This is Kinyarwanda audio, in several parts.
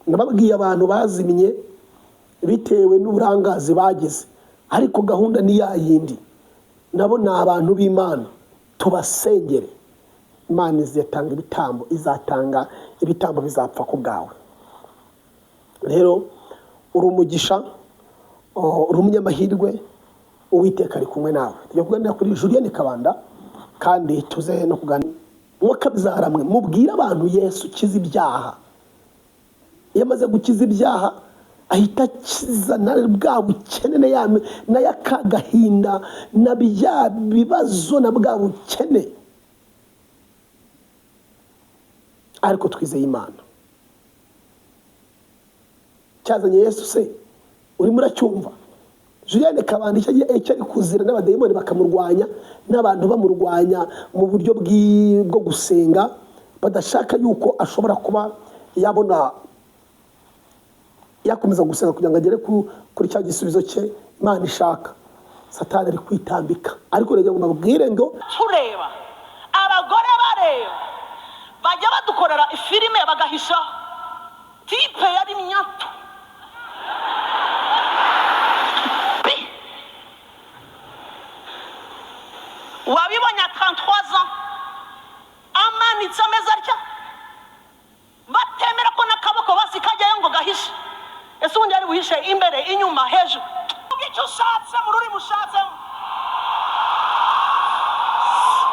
nababwiye abantu bazimye bitewe n'uburangazi bagize, ariko gahunda ni ya yindi. Nabo ni abantu b'Imana, tubasengere. Imana izatanga ibitambo, izatanga ibitambo bizapfa ku bwawe. Rero uri umugisha, uri umunyamahirwe, Uwiteka ari kumwe nawe. Tujya kuganira kuri Julienne Kabanda, kandi tuze no kuganira mwuka bizaramwe mubwira abantu Yesu kiza ibyaha. Yamaze gukiza ibyaha ahita kiza na bwa bukene na yakagahinda na bya bibazo na bwa bukene. Ariko twizeye Imana. Cyazanye Yesu se urimo uracyumva? Julienne Kabanda icyo ari kuzira n'abadayimoni bakamurwanya, n'abantu bamurwanya mu buryo bwo gusenga, badashaka yuko ashobora kuba yabona yakomeza gusenga kugira ngo agere kuri cya gisubizo cye Imana ishaka. Satani ari kwitambika, ariko rege ngo babwire ngo tureba abagore bareba bajya badukorera ifilime bagahisha tipe yari myatu wabibonye 33 ans amanitse ameza atya batemera ko nakaboko basi kajyayo ngo gahishe. Ese ubundi ari buhishe imbere inyuma hejuru? Icyo ushatse mu rurimi ushatse.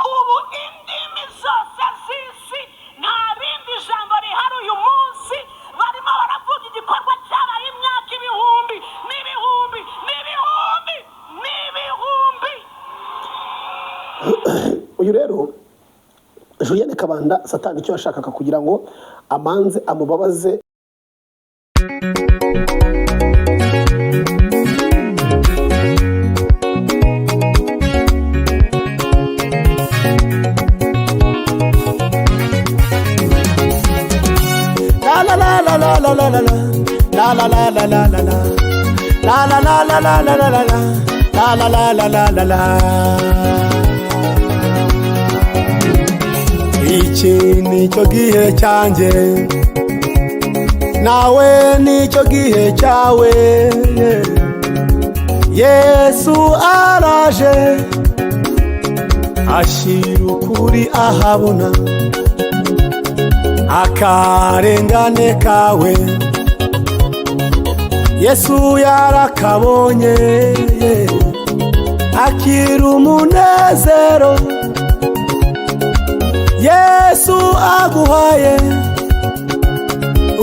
Ubu indimi zose z'isi nta rindi jambo rihari uyu munsi barimo baravuga igikorwa cyabaye imyaka ibihumbi n'ibihumbi n'ibihumbi n'ibihumbi. Uyu rero Julienne Kabanda, Satani icyo yashakaga kugira ngo amanze amubabaze. Iki nicyo gihe cyanjye, nawe nicyo gihe cyawe. Yesu araje ashyira ukuri ahabona, akarengane kawe Yesu yarakabonye, akira umunezero Yesu aguhaye,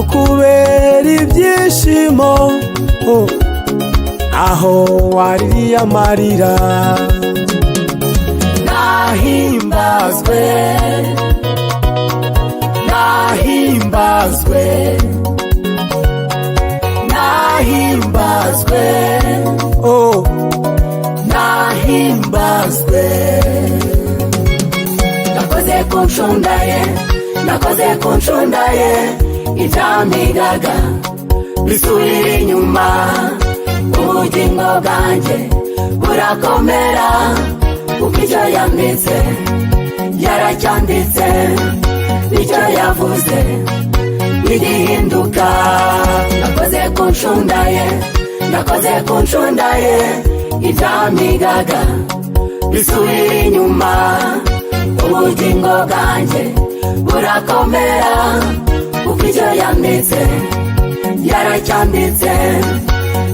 ukubera ibyishimo aho waririye amarira. Nahimbazwe, nahimbazwe, nahimbazwe, oh nahimbazwe. Nakoze kunshundaye, nakoze kunshundaye, ibyamigaga bisubira inyuma. Ubugingo bwanjye burakomera, kuko icyo yanditse yaracyanditse, nicyo yavuze bigihinduka. Nakoze kunshundaye, nakoze kunshundaye, ibyamigaga bisubira inyuma. Ubugingo bwanjye burakomera, kuko icyo yanditse yaracyanditse,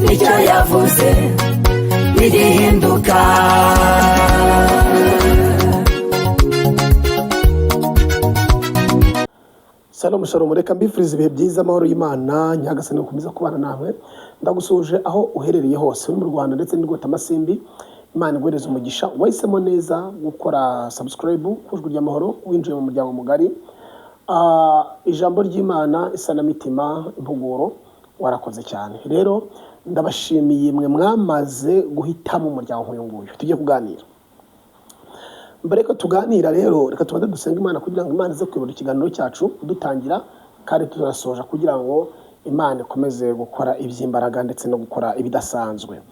nicyo yavuze bigihinduka. Shalom shalom, reka mbifurize ibihe byiza, amahoro y'Imana nyagasani gukomeza kubana nawe. Ndagusuje aho uherereye hose mu Rwanda ndetse n'Igota Masimbi. Imana iguhereze umugisha, wahisemo neza gukora subscribe kujwi ry'amahoro, winjiye mu muryango mugari. Ijambo ry'Imana isanamitima impuguro, warakoze cyane. Rero ndabashimiye mwe mwamaze guhitamo umuryango nk'uyu nguyu. Tujye kuganira. Mbere ko tuganira rero, reka tubanze dusenga Imana kugira ngo Imana ize kuyobora ikiganiro cyacu dutangira, kandi turasoje kugira ngo Imana ikomeze gukora iby'imbaraga ndetse no gukora ibidasanzwe.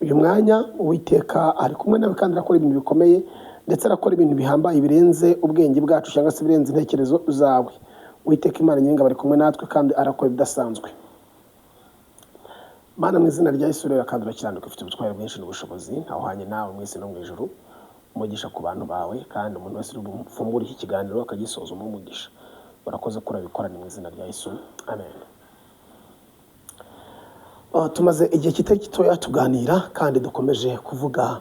Uyu mwanya Uwiteka ari kumwe nawe, kandi arakora ibintu bikomeye ndetse arakora ibintu bihambaye birenze ubwenge bwacu cyangwa se birenze intekerezo zawe. Uwiteka Imana nyiringa bari kumwe natwe kandi arakora ibidasanzwe. Mana mu izina rya Yesu rero kandi urakiranuka ufite ubutwari bwinshi n'ubushobozi ntawuhanye nawe mu isi no mu ijuru. Umugisha ku bantu bawe kandi umuntu wese uri bufungure iki kiganiro akagisoza umugisha. Barakoze kuri abikorana mu izina rya Yesu. Amen. Tumaze igihe kitari gitoya tuganira kandi dukomeje kuvuga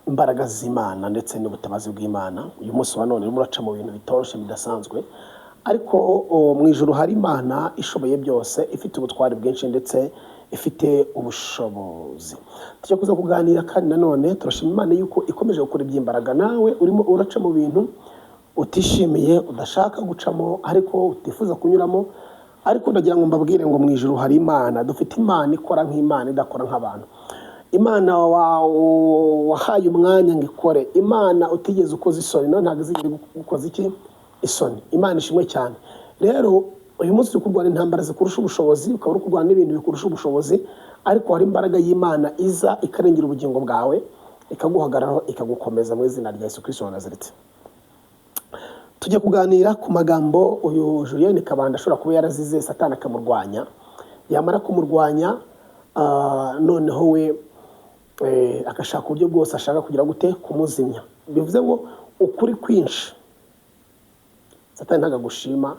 imbaraga z'Imana ndetse n'ubutabazi bw'Imana. Uyu munsi wa none urimo uraca mu bintu bitoroshye bidasanzwe, ariko mu ijuru hari Imana ishoboye byose, ifite ubutwari bwinshi ndetse ifite ubushobozi. Tujya kuza kuganira kandi nanone turashima Imana yuko ikomeje gukora iby'imbaraga. Nawe urimo uraca mu bintu utishimiye, udashaka gucamo, ariko utifuza kunyuramo, ariko ndagira ngo mbabwire ngo mu ijuru hari Imana. Dufite Imana ikora nk'Imana, idakora nk'abantu. Imana wahaye umwanya ngo ikore, Imana utigeze ukoza isoni, none ntabwo izigera gukoza iki isoni. Imana ishimwe cyane. Rero uyu munsi uri kurwana intambara zikurusha ubushobozi, ukaba uri kurwana n'ibintu bikurusha ubushobozi, ariko hari imbaraga y'Imana iza ikarengera ubugingo bwawe, ikaguhagararaho, ikagukomeza mu izina rya Yesu Kristo wa Nazareti. Tujye kuganira ku magambo uyu Julien Kabanda ashobora kuba yarazize Satani akamurwanya, yamara kumurwanya noneho we agashaka uburyo bwose ashaka kugira gute kumuzimya. Bivuze ngo ukuri kwinshi Satani ntago gushima,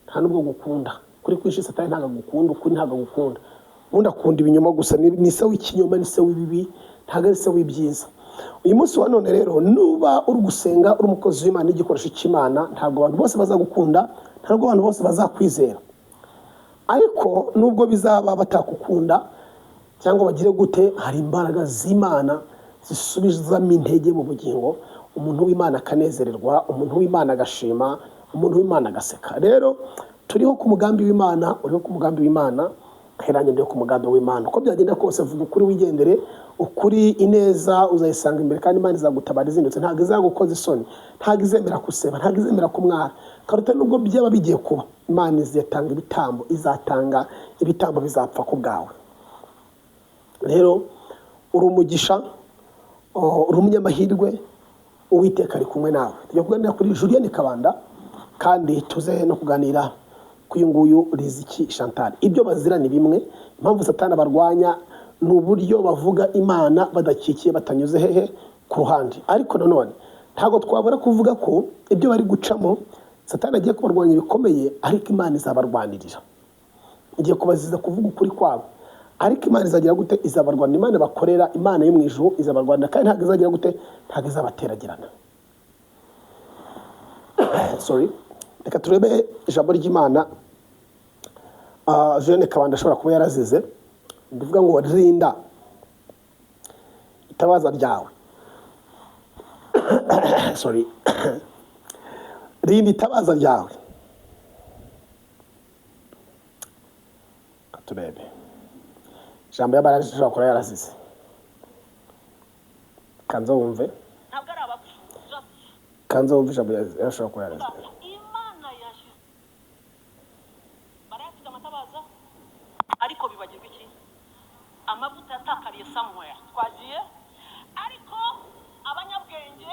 nta nubwo gukunda. Kuri kwinshi Satani ntago gukunda, ukuri ntago gukunda. Ubundi akunda ibinyoma gusa, ni se w'ikinyoma, ni se w'ibibi, ntago ari se w'ibyiza. Uyu munsi wa none rero nuba uri gusenga, uri umukozi w'Imana n'igikoresho cy'Imana, ntabwo abantu bose bazagukunda, ntabwo abantu bose bazakwizera. Ariko nubwo bizaba batakukunda cyangwa bagire gute, hari imbaraga z'Imana zisubizamo intege mu bugingo, umuntu w'Imana akanezererwa, umuntu w'Imana agashima, umuntu w'Imana agaseka. Rero turiho ku mugambi w'Imana, uriho ku mugambi w'Imana, heranye ndiho ku mugambi w'Imana. Uko byagenda kose vuga ukuri, wigendere ukuri, ineza uzayisanga imbere kandi Imana izagutabara izindutse. Ntabwo izagukoza isoni, ntabwo izemera kuseba, ntabwo izemera kumwara. Karuta nubwo byaba bigiye kuba, Imana izatanga ibitambo, izatanga ibitambo bizapfa ku bwawe. Rero uri umugisha, uri umunyamahirwe, Uwiteka ari kumwe nawe. Tujya kuganira kuri Julien Kabanda kandi tuze no kuganira ku uyu nguyu Riziki Chantal. Ibyo bazira ni bimwe, impamvu Satani abarwanya ni uburyo bavuga Imana badakikiye, batanyuze hehe ku ruhande. Ariko nanone ntabwo twabura kuvuga ko ibyo bari gucamo Satani agiye kubarwanya bikomeye, ariko Imana izabarwanirira. Igiye kubaziza kuvuga ukuri kwabo, ariko Imana izagira gute, izabarwanira. Imana bakorera, Imana yo mu ijuru izabarwanira kandi ntabwo izagira gute, ntabwo izabateragirana. Sorry. Reka turebe ijambo ry'Imana Julien Kabanda ashobora kuba yarazize. Bivuga ngo rinda itabaza ryawe. Sorry. Rinda itabaza ryawe. Turebe ijambo y'Imana ashobora kuba yarazize. Kanza wumve. ntabwo ari abapfu. Kanza wumve ijambo ashobora kuba yarazize. Imana yashyize barayafite amatabaza, ariko bibagirwa iki? Amavuta yatakariye somewhere. Twagiye ariko abanyabwenge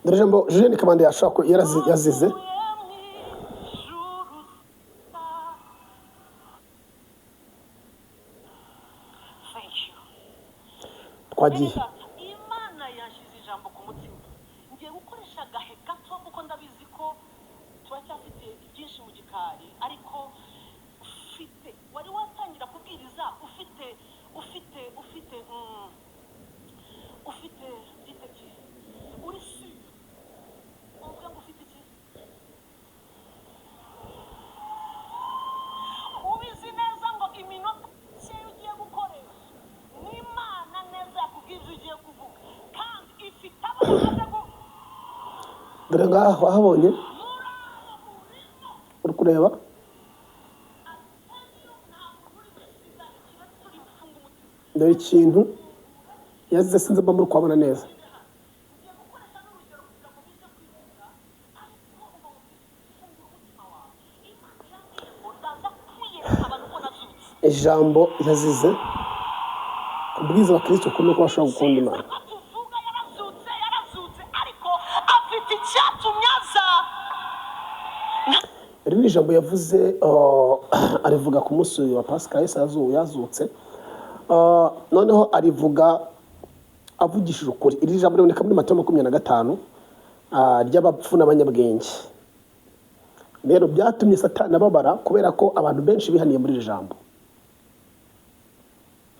Dore ijambo Julien Kabanda yashobora kuba yazize. Twagiye. Imana yashyize ijambo ku mutima. Ngiye gukoresha agahe gato kuko ndabizi ko turacyafite byinshi mu gikari, ariko wari watangira kubwiriza ufite giteki, uri si uvuga ngo ufite iki, ubizi neza ngo iminota ugiye gukoresha n'Imana neza yakubwira ugiye kuvuga kandi ifite abamaze Dore ngaho wahabonye, uri kureba dore ikintu yazize, sinzi mba muri kubabona neza. Ijambo yazize kubwiza abakristo ko nuko bashobora gukunda Imana. yarazutse ariko afite icyatumye aza. jambo yavuze arivuga ku munsi wa Pasika Yesu yazutse, noneho arivuga avugishije ukuri. Iri jambo riboneka muri Matayo 25 ry'abapfu n'abanyabwenge. Rero byatumye Satani ababara kubera ko abantu benshi bihaniye muri iri jambo.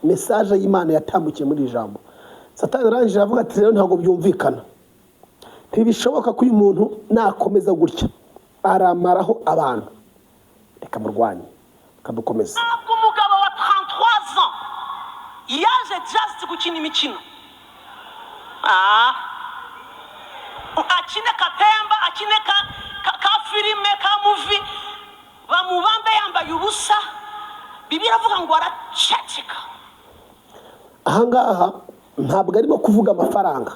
Message y'Imana yatambukiye muri iri jambo. Satani arangije avuga ati rero ntabwo byumvikana, ntibishoboka ko uyu muntu nakomeza gutya aramaraho abantu, reka murwanye kadukomeza. Umugabo wa 33 ans yaje just gukina imikino, akine katemba, akine ka filime, ka movie, bamubambe yambaye ubusa, Bibiliya avuga ngo araceceka. Ahangaha ntabwo arimo kuvuga amafaranga,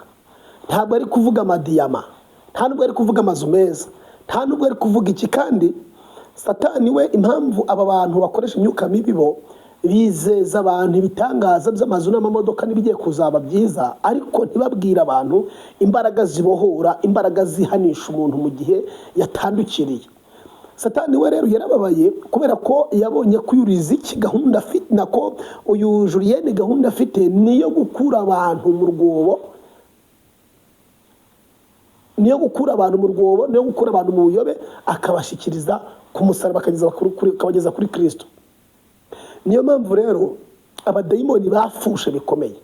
ntabwo ari kuvuga amadiyama, nta nubwo ari kuvuga amazu meza, nta nubwo ari kuvuga iki. Kandi Satani we impamvu aba bantu bakoresha imyuka mibi bo bizeza abantu ibitangaza by'amazu n'amamodoka n'ibigiye kuzaba byiza, ariko ntibabwira abantu imbaraga zibohora, imbaraga zihanisha umuntu mu gihe yatandukiriye. Satani we rero yarababaye kubera ko yabonye ko Riziki gahunda afite, nako uyu Julienne gahunda afite niyo gukura abantu mu rwobo, niyo gukura abantu mu rwobo, niyo gukura abantu mu buyobe, akabashikiriza ku musaraba, akabageza kuri Kristo. Niyo mpamvu rero abadayimoni bafushe bikomeye,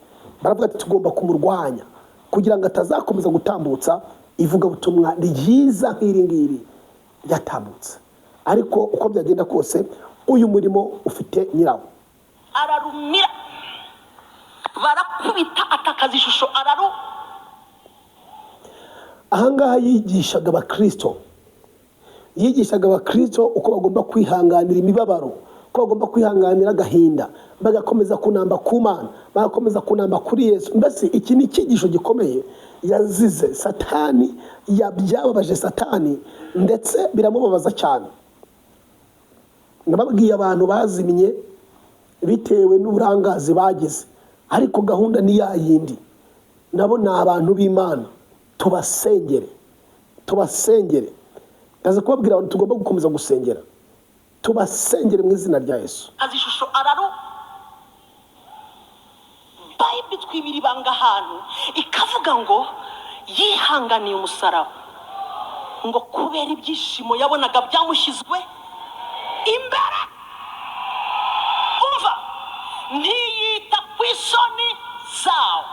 baravuga ati tugomba kumurwanya kugira ngo atazakomeza gutambutsa ivuga butumwa ryiza nk'iri ngiri yatambutse. Ariko uko byagenda kose uyu murimo ufite nyirawo. Ararumira, barakubita atakaza ishusho, ahangaha yigishaga abakristo, uko bagomba kwihanganira imibabaro, ko bagomba kwihanganira agahinda, bagakomeza kunamba ku Mana, bagakomeza kunamba kuri Yesu. Mbese iki ni icyigisho gikomeye yazize Satani, yabyababaje Satani ndetse biramubabaza cyane. Nababwiye abantu bazimye bitewe n'uburangazi bagize, ariko gahunda ni yayindi. Nabo ni abantu b'Imana, tubasengere. Ndaza kubabwira abantu tugomba gukomeza gusengera, tubasengere mu izina rya Yesu. Azishusho Bible twibiri banga ahantu ikavuga ngo yihanganiye umusaraba, ngo kubera ibyishimo yabonaga byamushyizwe imbere. Umva, ntiyita ku isoni zawo.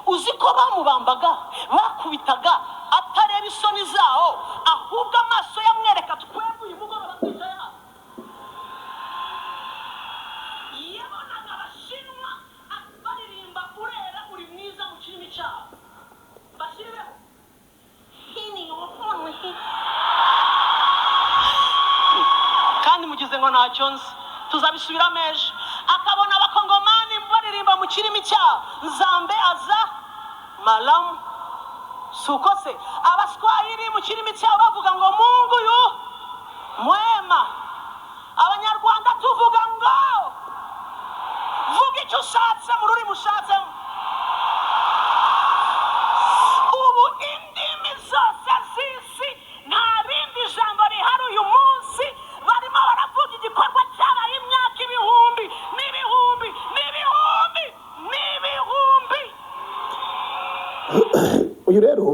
Uzi ko bamubambaga, bakubitaga atareba isoni zawo, ahubwo amaso yamwereka twebwe uyu mugoroba twicaye hano. Yabonaga abashinwa baririmba urera uri mwiza mu kirimi cyabo, bashyirireho hini ubufunwe kandi mugize ngo ntacyo nzi, tuzabisubiramo ejo. Akabona abakongomani baririmba mu kirimi cyabo, nzambe aza malamu suko se, abaswahili mu kirimi cyabo bavuga ngo Mungu yu mwema, abanyarwanda tuvuga ngo vuga icyo ushatse mu rurimi ushatsemo. Ubu indimi zose z'isi nta rindi jambo rihari uyu munsi, barimo baravuga igikorwa cyabaye imyaka ibihumbi n'ibihumbi n'ibihumbi n'ibihumbi. Uyu rero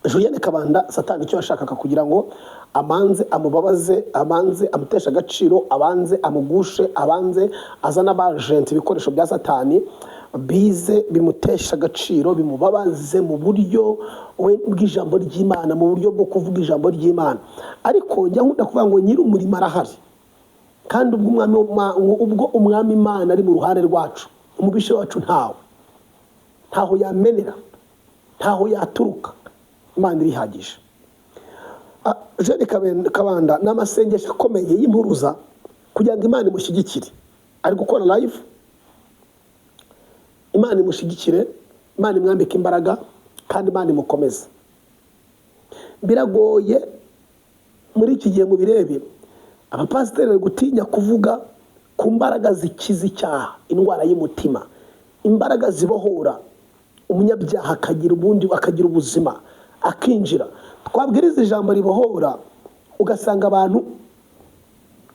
Julienne Kabanda, Satani icyo yashakaga kugira ngo amanze amubabaze, amanze amutesha agaciro, abanze amugushe, abanze azana abajenti ibikoresho bya Satani bize bimutesha agaciro, bimubabaze mu buryo bw'ijambo ry'Imana, mu buryo bwo kuvuga ijambo ry'Imana. Ariko njya nkunda kuvuga ngo nyiri umurimo arahari, kandi ubwo umwami Imana ari mu ruhande rwacu, umubishe wacu ntaho yamenera, ntaho yaturuka. Imana irihagije. Julienne Kabanda n'amasengesho akomeye y'impuruza kugira ngo Imana imushyigikire. Ari gukora live, Imana imushyigikire, Imana imwambike imbaraga, kandi Imana imukomeze. Biragoye muri iki gihe mu birebe abapasiteri bari gutinya kuvuga ku mbaraga zikiza icyaha, indwara y'umutima, imbaraga zibohora umunyabyaha akagira ubuzima akinjira. Twabwiriza ijambo ribohora ugasanga abantu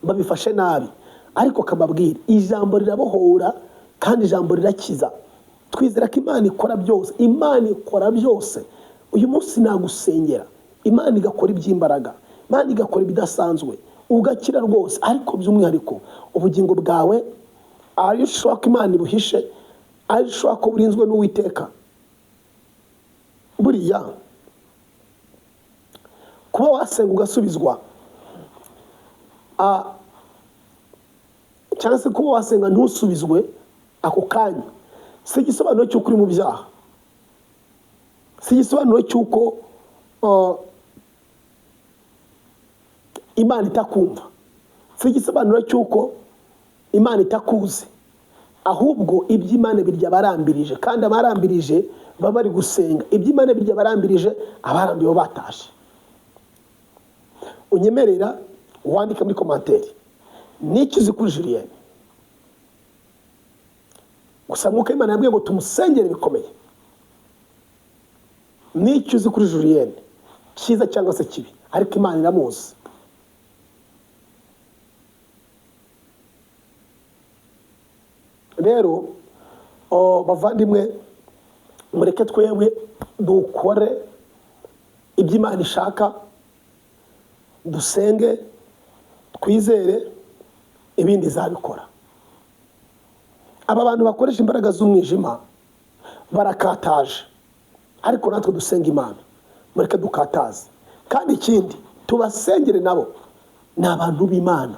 babifashe nabi, ariko kamabwira ijambo rirabohora kandi ijambo rirakiza. Twizera ko Imana ikora byose, Imana ikora byose. Uyu munsi nagusengera Imana igakora iby'imbaraga, Imana igakora ibidasanzwe, ugakira rwose. Ariko by'umwihariko ubugingo bwawe ari ushobora ko Imana ibuhishe, ari ushobora ko burinzwe n'Uwiteka. Buriya kuba wasenga ugasubizwa, cyangwa se kuba wasenga ntusubizwe ako kanya, si igisobanuro cy'uko uri mu byaha, si igisobanuro cy'uko Imana itakumva, si igisobanuro cy'uko Imana itakuzi. Ahubwo iby'Imana birya abarambirije, kandi abarambirije baba bari gusenga. Iby'Imana birya abarambirije, abarambiwe batashe. Unyemerera wandika muri komanteri n'icyo uzi kuri Julienne. Gusa Mwuka w'Imana yabwiye ngo tumusengere bikomeye. N'icyo uzi kuri Julienne, cyiza cyangwa se kibi, ariko Imana iramuzi. Rero bavandimwe, mureke twebwe dukore iby'Imana ishaka, dusenge, twizere, ibindi izabikora. Aba bantu bakoresha imbaraga z'umwijima barakataje, ariko natwe dusenga Imana, mureke dukataze. Kandi ikindi tubasengere, nabo ni abantu b'Imana,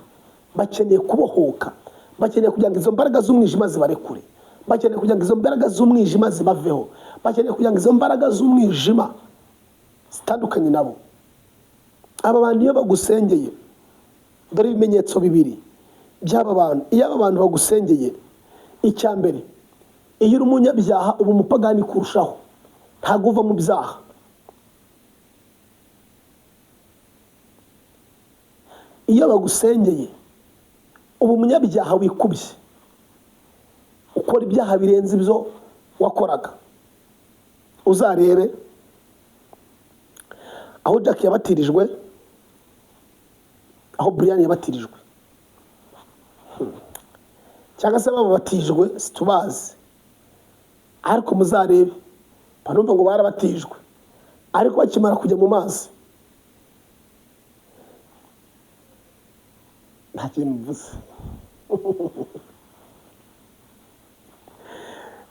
bakeneye kubohoka, bakeneye kugira ngo izo mbaraga z'umwijima zibarekure, bakeneye kugira ngo izo mbaraga z'umwijima zibaveho, bakeneye kugira ngo izo mbaraga z'umwijima zitandukanye nabo. Aba bantu iyo bagusengeye, dore ibimenyetso bibiri by'aba bantu. Iyo aba bantu bagusengeye, icya mbere, iyo uri umunyabyaha uba umupagani kurushaho, ntabwo uva mu byaha. Iyo bagusengeye uba umunyabyaha wikubye, ukora ibyaha birenze ibyo wakoraga. Uzarebe aho Jack yabatirijwe, aho Brian yabatirijwe, cyangwa se babatijwe situbazi, ariko muzarebe banumva ngo barabatijwe, ariko bakimara kujya mu mazi nta kintu mvuze.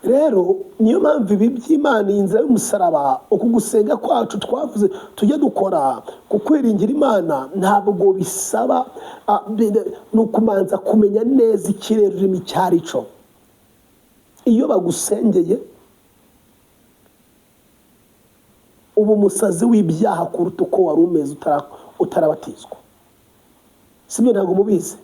Rero niyo mpamvu ibi by'Imana, inzira y'umusaraba, uku gusenga kwacu twavuze tujye dukora, kukwiringira Imana ntabwo bisaba ni ukumanza kumenya neza ikirere urimo icyo ari cyo. Iyo bagusengeye uba umusazi w'ibyaha kuruta uko wari umeze utarabatizwa. Sibyo? Ntabwo mubizi?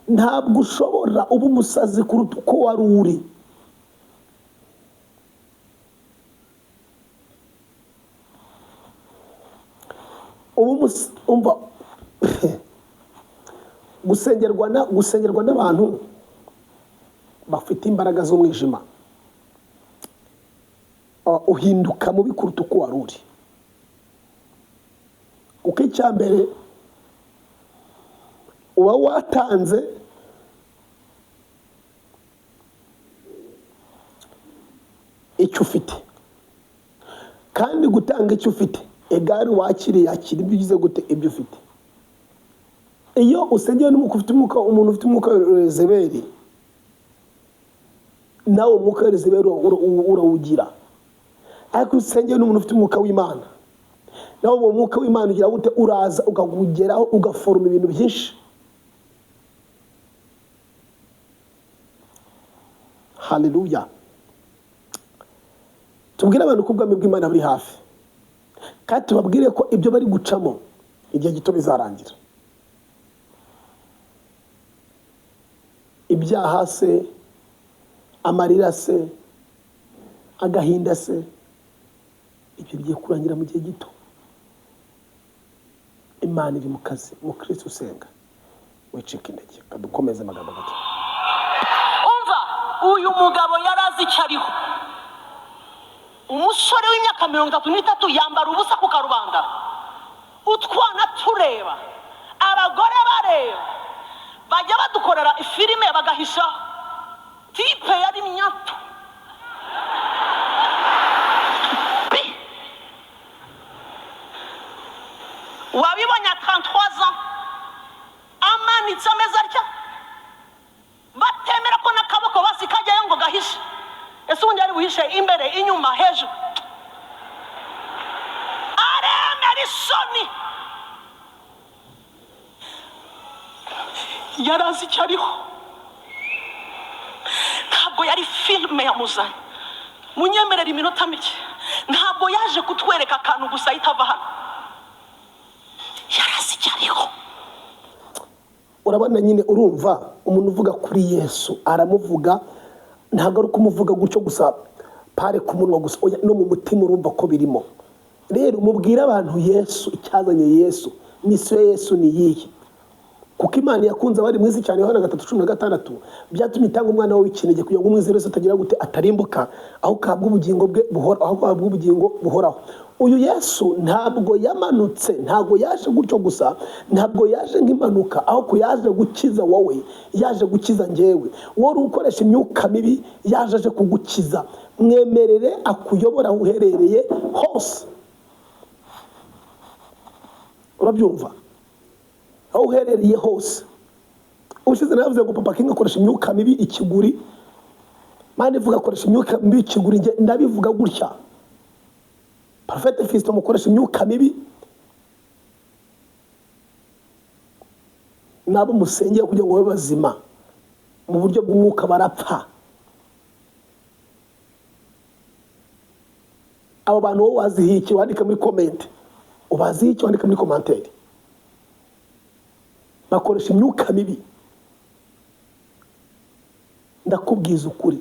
Ntabwo ushobora uba umusazi kuruta uko wari uri. Umva gusengerwa n'abantu bafite imbaraga z'umwijima, uhinduka mubi kuruta uko wari uri. Kuko icya mbere uba watanze icyo ufite, kandi gutanga icyo ufite egari wakiriye yakira ibyo ugize gute ibyo ufite. Iyo usengeye n'umuntu ufite umwuka w'Yezebeli, nawe umwuka w'Yezebeli urawugira. Ariko usengeye n'umuntu ufite umwuka w'Imana, nawe uwo mwuka w'Imana ugira gute, uraza ukagugeraho, ugaforoma ibintu byinshi. Haleluya. Tubwire abantu ko ubwami bw'Imana buri hafi, kandi tubabwire ko ibyo bari gucamo igihe gito bizarangira. Ibyaha se, amarira se, agahinda se, ibyo bigiye kurangira mu gihe gito. Imana iri mu kazi. Mu Kristo usenga wicika intege. Kadukomeze amagambo gato. Umva, uyu mugabo yarazi icyo ariho. umusore w'imyaka 33 yambara ubusa ku karubanda, utwana tureba, abagore bareba, bajya badukorera filime bagahisha tipe yari mnyatu. Wabibonye 33 ans amanitse ameza atya, batemera ko n'akaboko basi kajyayo ngo gahishe. Ese ubundi ari buhishe imbere, inyuma, hejuru? Aremera isoni, yarazi icyo ariho. Ntabwo yari filime yamuzanye. Munyemerera iminota mike, ntabwo yaje kutwereka akantu gusa itava hano. Yarazi icyo ariho. Urabona nyine, urumva umuntu uvuga kuri Yesu aramuvuga, ntabwo ari kumuvuga gutyo gusa pare ku munwa gusa, no mu mutima urumva ko birimo. Rero mubwira abantu Yesu, icyazanye Yesu, misiyo ya Yesu ni yihe? Kuko Imana yakunze abari mwisi cyane, Yohana 3:16, byatumye itanga umwana we w'ikinege kugira ngo umwizera wese atagira gute, atarimbuka, aho kabwa ubugingo bwe buhoraho, aho kabwa ubugingo buhoraho. Uyu Yesu ntabwo yamanutse, ntabwo yaje gutyo gusa, ntabwo yaje nk'impanuka, aho ko yaje gukiza wowe, yaje gukiza njyewe. Wowe ukoresha imyuka mibi, yaje aje kugukiza. Mwemerere akuyobora aho uherereye hose. Urabyumva? Aho uherereye hose. Ushize navuze ngo Papa King akoresha imyuka mibi ikiguri, mane vuga akoresha imyuka mibi ikiguri, nge ndabivuga gutya. Prophet Fiston mukoresha imyuka mibi, nabo musengeye kugira ngo babe bazima mu buryo bw'umwuka, barapfa. Abo bantu wowe wazihiye iki? Wandika muri comment. Ubazihiye iki? Wandika muri commentaire. Bakoresha imyuka mibi. Ndakubwiza ukuri.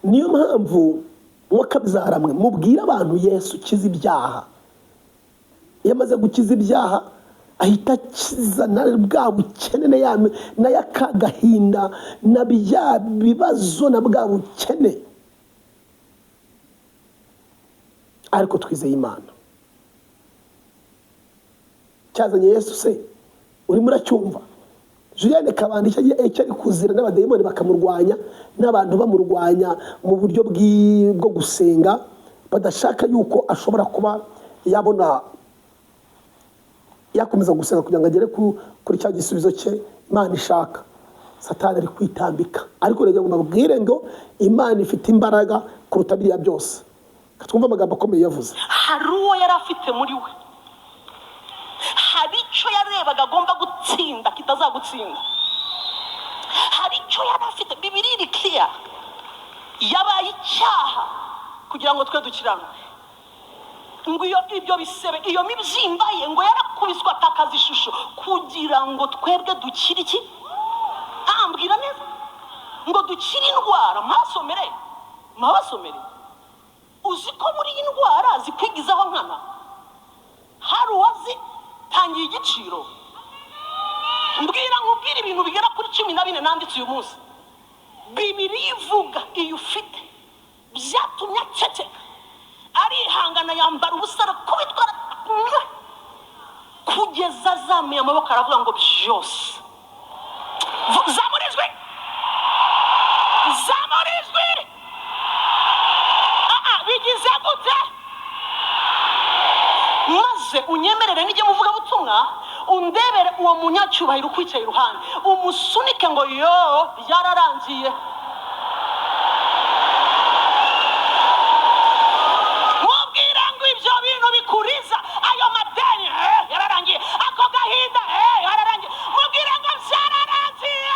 Niyo mpamvu mwakabyaramwe mubwira abantu Yesu kiza ibyaha. Yamaze gukiza ibyaha, ahita akiza na bwa bukene na yakagahinda na bya bibazo na bwa bukene. Ariko twizeye Imana. Cyazanye Yesu se uri muracyumva? Julienne Kabandi icyo ari kuzira n'abadayimoni bakamurwanya, n'abantu bamurwanya mu buryo bwo gusenga, badashaka yuko ashobora kuba yabona yakomeza gusenga kugira ngo agere kuri cya gisubizo cye Imana ishaka. Satani ari kwitambika, ariko rege ngo babwire ngo Imana ifite imbaraga kuruta biriya byose. Twumva amagambo akomeye yavuze. Hari uwo yari afite muri we, hari icyo yarebaga agomba gutsinda kitazagutsinda. Hari icyo yari afite, Bibiliya iri clear, yabaye icyaha kugira ngo twe dukiranuke. Ngo ibyo bisebe, iyo mibyimba ye ngo yarakubiswa atakaza ishusho kugira ngo twebwe dukire iki? Ambwira neza ngo dukire indwara. Mabasomere uzi ko muri iyi ndwara zikwigizaho nkana, hari uwazi tangiye igiciro. Mbwira nkubwira ibintu bigera kuri 14 nanditse uyu munsi. Bibiliya ivuga iyo ufite byatumye aceceka, arihangana yambara ubusara kubitwa kugeza azamuye amaboko aravuga ngo byose zamurijwe. Bigize gute? Maze unyemerere nijye muvuga butumwa, undebere uwo munyacyubahiro ukwicaye iruhande, umusunike ngo yo yararangiye. Mubwira ngo ibyo bintu bikuriza ayo madeni yararangiye, ako gahinda yararangiye. Mubwira ngo byararangiye.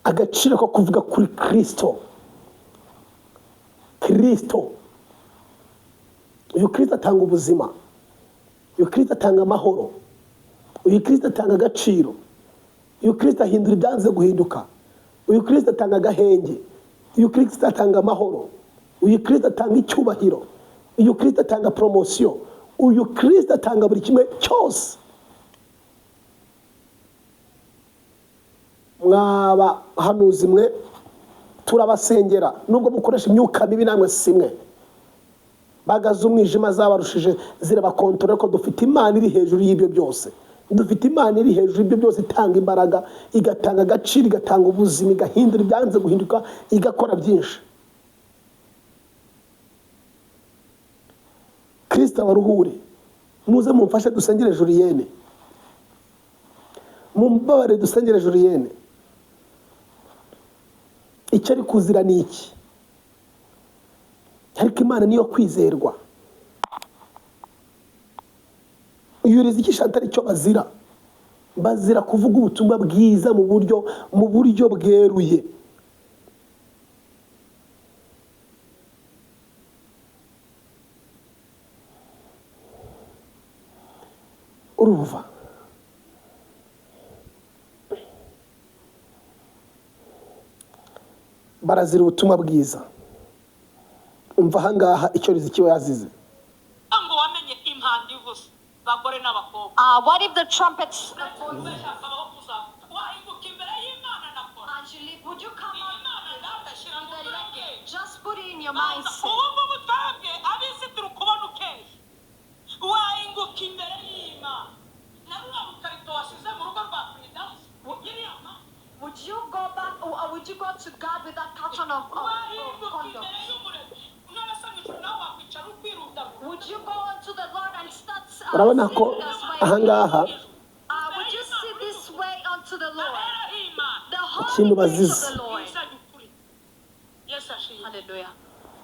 Agaciro ko kuvuga kuri Kristo. Uyu Kristo atanga ubuzima, uyu Kristo atanga amahoro, uyu Kristo atanga agaciro, uyu Kristo ahindura ibyanze guhinduka, uyu Kristo atanga agahenge, uyu Kristo atanga amahoro, uyu Kristo atanga icyubahiro, uyu Kristo atanga promotion, uyu Kristo atanga buri kimwe cyose. mwaba hanuzi mwe turabasengera nubwo mukoresha imyuka mibi namwe simwe bagaza umwijima zabarushije zirabakontorora ko dufite Imana iri hejuru y'ibyo byose. Dufite Imana iri hejuru y'ibyo byose itanga imbaraga, igatanga agaciro, igatanga ubuzima, igahindura ibyanze guhinduka, igakora byinshi. Kristo abaruhure, muze mumfashe dusengere Julienne, mumbabare dusengere Julienne. Icyo ari kuzira ni iki? Ariko Imana niyo kwizerwa. Uyuriza iki Chantal icyo bazira? Bazira kuvuga ubutumwa bwiza mu buryo bweruye. Urumva? Barazira ubutumwa bwiza. Umva hangaha icyo riziki yazize. ngo wamenye impanda ivuze bagore n'abakobwa. What if the trumpets? Angelique, would you come on? Just put it in your mindset. Would you go back, or would you go to God with that carton of condom? Would you go to the Lord and start Urabona ko ahangaha would you sit this way unto the Lord? The ikintu holy place bazize. of the Lord. Hallelujah.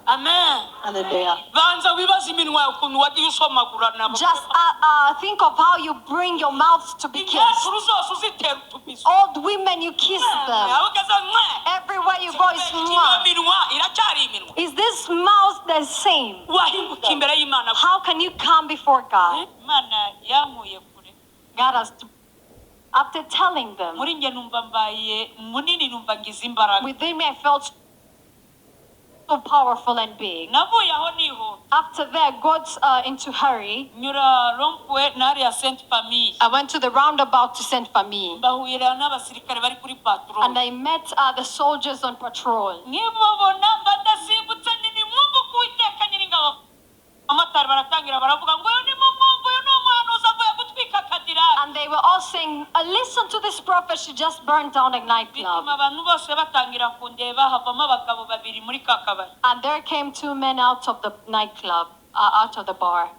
Amen. Hallelujah. Banza wibaza iminwa ukuntu wagiye usomagura nabo. Just think of how you bring your mouth to be kissed. Inkecuru zose uzitera utubizo. Old women, you kiss them. Ugeze mwe. Everywhere you go is Iyo mwah. minwa iracyari iminwa. Is this mouth the same? Wahinguka imbere y'Imana. How can you come before God? Imana yankuye kure. God has to, after telling them, Muri nge numva mbaye munini numva ngize imbaraga. within me I felt so powerful and big. Navuye aho niho. After that, got into hurry. Nyura rompwe nari ya Sainte Famille. I went to the roundabout to Sainte Famille. Mbahurira n'abasirikare bari kuri patrol. And I met the soldiers on patrol. Nkibabona badasimbutse nini mwumva kuwiteka nyiringabo. Amatari baratangira baravuga ngo uyu ni mumwumva uyu ni umuhanuzi avuye gutwika kadirari. And they were all saying, listen to this prophet, she just burned down a nightclub. Bituma abantu bose batangira kundeba havamo abagabo babiri muri ka kabari. And there came two men out of the nightclub, out of the bar.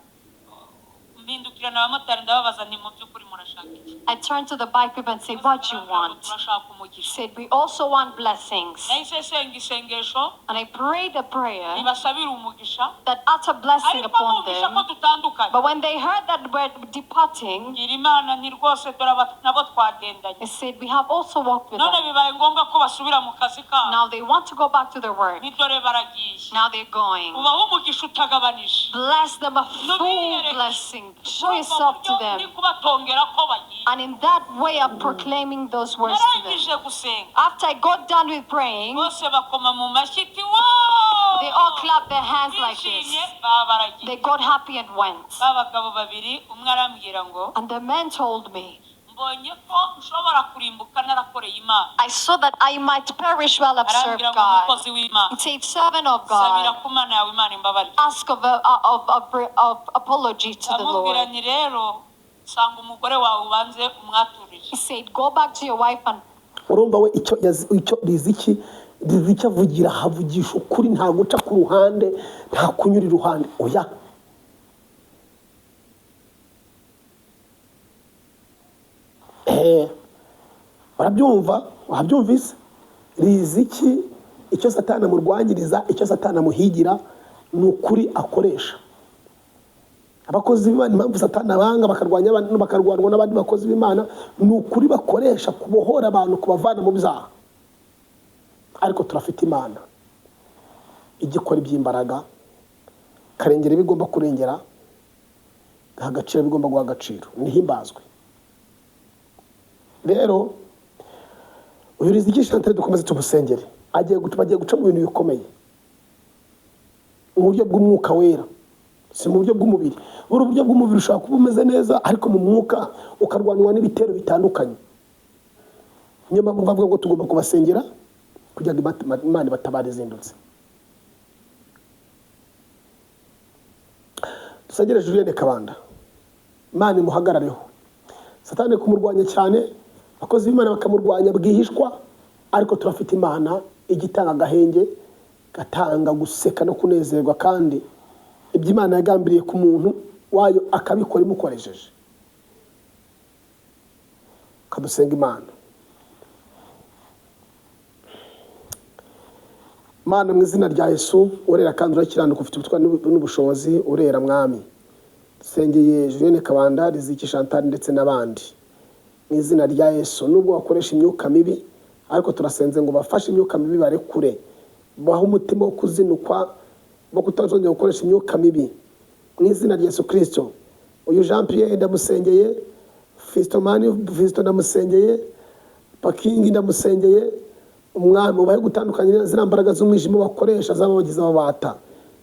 Mbindukirana abamotari ndababaza nti mu by'ukuri murashaka iki? I turned to the bike people and said, what do you want? Turashaka umugisha. Said, we also want blessings. Nahise senga isengesho And I prayed a prayer ribasabira umugisha. that utter blessing Ariko upon bumvisha ko them. dutandukanye. But when they heard that we're departing, Ngira Imana nti rwose dore nabo twagendanye. they said, we have also walked with None them. bibaye ngombwa ko basubira mu kazi kabo. Now they want to go back to their work. Ni dore baragiye. Now they're going. Ubaho umugisha utagabanije. Bless them a full blessing. Show yourself to them. Ni kubatongera ko bagiye. And in that way of proclaiming those words to them. Narangije gusenga. After I got done with praying, Bose bakoma mu mashyi iti wooo. they all clapped their hands like this. Bishimye baba baragiye. They got happy and went. Babagabo babiri umwe arambwira ngo And the man told me, mbonye ko nshobora kurimbuka narakoreye Imana. I saw that I might perish while I've served Arambwira ngo God. umukozi w'Imana. He said, servant of Sabira God, ku Mana yawe Imana imbabarire. ask of apology to the Amubwira Lord. nti rero sanga umugore wawe ubanze umwaturire. He said, go back to your wife and urumva we icyo riziki avugira havugisha ukuri, nta guca ku ruhande, nta kunyura iruhande. Oya, urabyumva? Wabyumvise? Riziki icyo Satani amurwanyiriza, icyo Satani amuhigira ni ukuri akoresha. Abakozi b'Imana impamvu Satani abanga bakarwanwa n'abandi bakozi b'Imana ni ukuri bakoresha kubohora abantu, kubavana mu byaha. Ariko turafite Imana igikora iby'imbaraga, karengera ibigomba kurengera, gaha agaciro bigomba guha agaciro, nihimbazwe. Rero uyu Riziki Chantal dukomeze tumusengere, bagiye guca mu bintu bikomeye mu buryo bw'umwuka wera, si mu buryo bw'umubiri. Buri buryo bw'umubiri ushobora kuba umeze neza, ariko mu mwuka ukarwanwa n'ibitero bitandukanye. niyo mpamvu bavuga ngo tugomba kubasengera kugira ngo Imana ibatabare izindutse. Dusengere Julienne Kabanda, Imana imuhagarareho. Satani kumurwanya cyane, abakozi b'Imana bakamurwanya bwihishwa, ariko turafite Imana igitanga agahenge, gatanga guseka no kunezerwa, kandi ibyo Imana yagambiriye ku muntu wayo akabikora imukoresheje. Kadusenga Imana. Mana mu izina rya Yesu, urera kandi urakiranuka, ufite ubutwari n'ubushobozi, urera mwami. Dusengeye Julienne Kabanda, Riziki Chantal ndetse n'abandi. Mu izina rya Yesu, nubwo wakoresha imyuka mibi, ariko turasenze ngo bafashe imyuka mibi barekure. Baha umutima wo kuzinukwa, bo kutazongera gukoresha imyuka mibi. Mu izina rya Yesu Kristo. Uyu Jean Pierre ndamusengeye, Fisto ndamusengeye, Pakingi ndamusengeye. Umwami ubaye gutandukanya ziriya mbaraga z'umwijima bakoresha z'abagizi babata,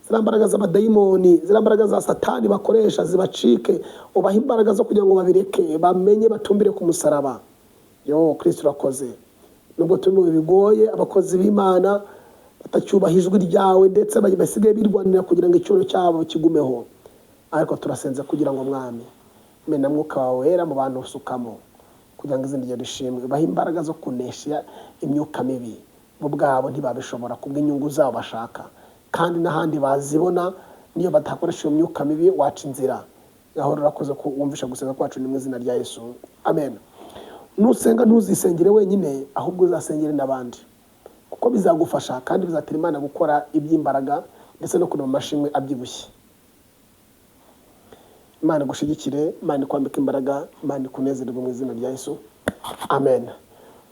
ziriya mbaraga z'abadayimoni, ziriya mbaraga za Satani bakoresha zibacike. Ubaha imbaraga zo kugira ngo babireke, bamenye batumbire ku musaraba. Yo Kristo urakoze. Nubwo turi mu bigoye, abakozi b'Imana batacyubaha ijwi ryawe ndetse basigaye birwanira kugira ngo icyoro cyabo kigumeho, ariko turasenze kugira ngo mwami mena mwuka wawe wera mu bantu usukamo, kugira ngo izindi rishimwe. Baha imbaraga zo kunesha imyuka mibi, bo bwabo ntibabishobora kubw'inyungu zabo bashaka, kandi n'ahandi bazibona niyo batakoresha iyo myuka mibi waca inzira. Gahoro urakoze ko wumvisha gusenga kwacu ni mu izina rya Yesu, amen. Nusenga ntuzisengere wenyine, ahubwo uzasengere n'abandi, kuko bizagufasha kandi bizatera Imana gukora iby'imbaraga ndetse no kuno amashimwe abyibushye. Imana gushigikire, Imana kwambika imbaraga, Imana kunezererwa mu izina rya Yesu, amen.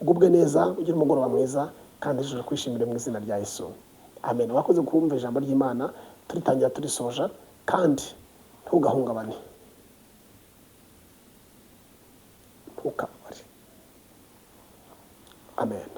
Ugubwe neza, ugire umugoroba mwiza, kandi ejo kwishimira mu izina rya Yesu, amen. Wakoze kumva ijambo ry'Imana, turitangira turisoja, kandi ntugahungabane, ntukabare, amen.